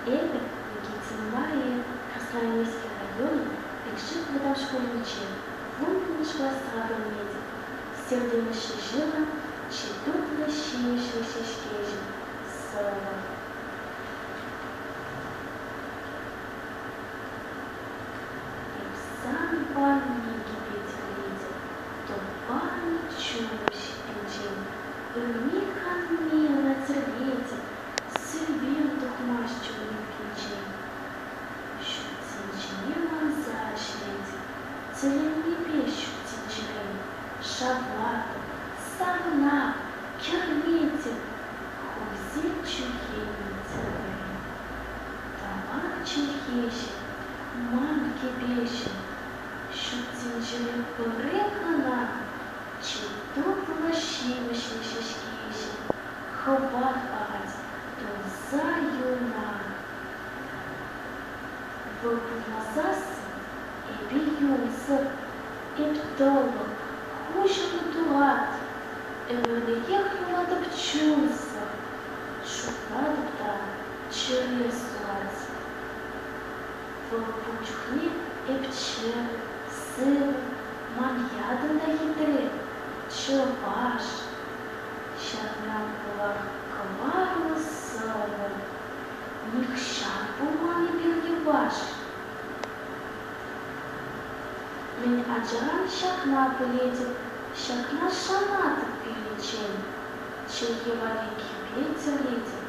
Это Никитин Мария, Красноармейский район, решит в этом школьниче. Вон школа сразу меди. Сердемище жила, читут лощинищище шкежи. Соло. И в сам памятники ветер летит, то память чувствующий пенчин. Михан мило цветет, сырбил тухмаш чудных ключей. Щутинчинила зашлете, целенни пещу тинчерей, шабату, савна, керметит, хузи чухейни церквей. Табак чухещет, мамки пещет, щутинчерей порехана, читут лощинищи шкещет, хобат пагать, то за юна. Вопназасы и бьются, и вдолу, хуже натурат, и вероятно топчутся, шупат-то через суать. Вопучхни и пчел, сыр, маньяда на хитре, чапаш, щаднакова коварна сова, никшан пумани бельеваш. Мен аджаран шакна полетит, шакна шаната перечень, чей еваренький ветер летит,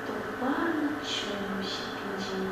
то парни чующий пенчин.